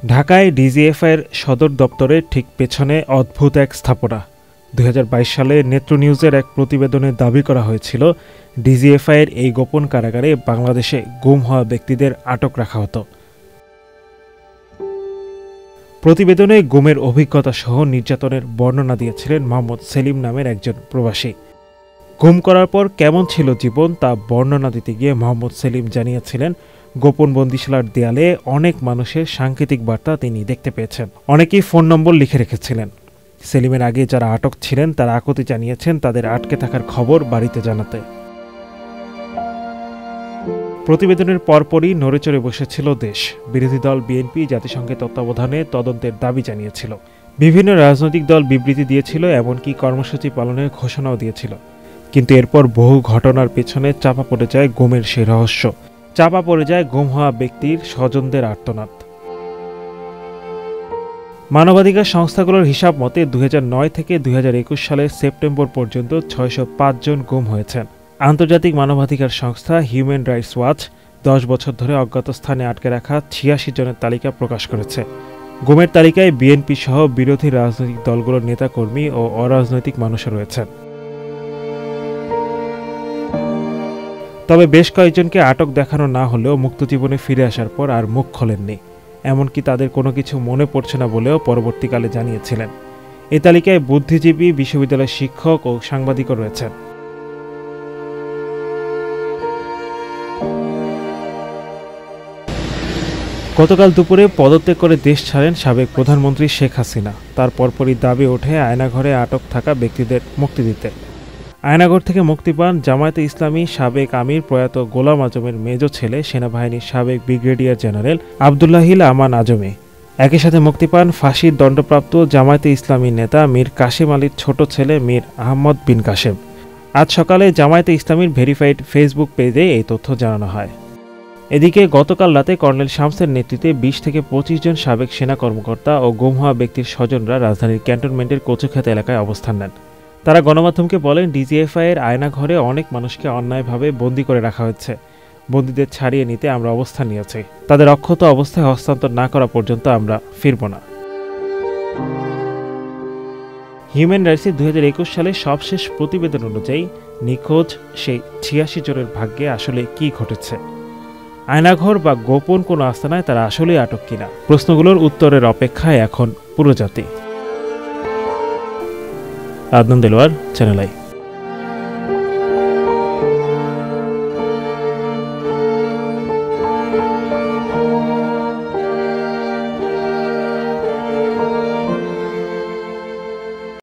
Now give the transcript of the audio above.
ঢাকায় ডিজিএফআইয়ের সদর দপ্তরের ঠিক পেছনে অদ্ভুত এক স্থাপনা। ২০২২ সালে নেত্র নিউজের এক প্রতিবেদনে দাবি করা হয়েছিল, ডিজিএফআইয়ের এই গোপন কারাগারে বাংলাদেশে গুম হওয়া ব্যক্তিদের আটক রাখা হতো। প্রতিবেদনে গুমের অভিজ্ঞতা সহ নির্যাতনের বর্ণনা দিয়েছিলেন মোহাম্মদ সেলিম নামের একজন প্রবাসী। গুম করার পর কেমন ছিল জীবন তা বর্ণনা দিতে গিয়ে মোহাম্মদ সেলিম জানিয়েছিলেন, গোপন বন্দিশালার দেয়ালে অনেক মানুষের সাংকেতিক বার্তা তিনি দেখতে পেয়েছেন। অনেকেই ফোন নম্বর লিখে রেখেছিলেন। সেলিমের আগে যারা আটক ছিলেন তারা আকুতি জানিয়েছেন তাদের আটকে থাকার খবর বাড়িতে জানাতে। প্রতিবেদনের পরপরই নড়েচড়ে বসেছিল দেশ। বিরোধী দল বিএনপি জাতিসংঘের তত্ত্বাবধানে তদন্তের দাবি জানিয়েছিল। বিভিন্ন রাজনৈতিক দল বিবৃতি দিয়েছিল, এমনকি কর্মসূচি পালনের ঘোষণাও দিয়েছিল। কিন্তু এরপর বহু ঘটনার পেছনে চাপা পড়ে যায় গুমের সেই রহস্য। চাপা পড়ে যায় গুম হওয়া ব্যক্তির স্বজনদের আর্তনাদ। মানবাধিকার সংস্থাগুলোর হিসাব মতে ২০০৯ থেকে ২০২১ সালের সেপ্টেম্বর পর্যন্ত ৬০৫ জন গুম হয়েছেন। আন্তর্জাতিক মানবাধিকার সংস্থা হিউম্যান রাইটস ওয়াচ ১০ বছর ধরে অজ্ঞাত স্থানে আটকে রাখা ৮৬ জনের তালিকা প্রকাশ করেছে। গুমের তালিকায় বিএনপি সহ বিরোধী রাজনৈতিক দলগুলোর নেতাকর্মী ও অরাজনৈতিক মানুষও রয়েছেন। তবে বেশ কয়েকজনকে আটক দেখানো না হলেও মুক্তজীবনে ফিরে আসার পর আর মুখ খোলেননি। এমনকি তাদের কোনো কিছু মনে পড়ছে না বলেও পরবর্তীকালে জানিয়েছিলেন। এ তালিকায় বুদ্ধিজীবী, বিশ্ববিদ্যালয়ের শিক্ষক ও সাংবাদিকও রয়েছেন। গতকাল দুপুরে পদত্যাগ করে দেশ ছাড়েন সাবেক প্রধানমন্ত্রী শেখ হাসিনা। তার পরপরই দাবি ওঠে আয়নাঘরে আটক থাকা ব্যক্তিদের মুক্তি দিতে। আয়নাঘর থেকে মুক্তি পান জামায়াতে ইসলামী সাবেক আমির প্রয়াত গোলাম আজমের মেজ ছেলে সেনাবাহিনীর সাবেক ব্রিগেডিয়ার জেনারেল আবদুল্লাহিল আমান আজমে। একই সাথে মুক্তি পান ফাঁসির দণ্ডপ্রাপ্ত জামায়াতে ইসলামী নেতা মীর কাশেম আলীর ছোট ছেলে মীর আহমদ বিন কাশেম। আজ সকালে জামায়াতে ইসলামীর ভেরিফাইড ফেসবুক পেজে এই তথ্য জানানো হয়। এদিকে গতকাল রাতে কর্নেল শামসের নেতৃত্বে ২০ থেকে ২৫ জন সাবেক সেনা কর্মকর্তা ও গুম হওয়া ব্যক্তির স্বজনরা রাজধানীর ক্যান্টনমেন্টের কচুক্ষেত এলাকায় অবস্থান নেন। তারা গণমাধ্যমকে বলেন, ডিজিএফআইয়ের আয়নাঘরে অনেক মানুষকে অন্যায়ভাবে বন্দী করে রাখা হয়েছে। বন্দীদের ছাড়িয়ে নিতে আমরা অবস্থান নিয়েছি। তাদের অক্ষত অবস্থায় হস্তান্তর না করা পর্যন্ত আমরা ফিরব না। হিউম্যান রাইটসের ২০২১ সালের সবশেষ প্রতিবেদন অনুযায়ী নিখোঁজ সেই ৮৬ জনের ভাগ্যে আসলে কি ঘটেছে? আয়নাঘর বা গোপন কোনো আস্তানায় তারা আসলেই আটক কিনা? প্রশ্নগুলোর উত্তরের অপেক্ষায় এখন পুরো জাতি। Adnan Delwar, channel I.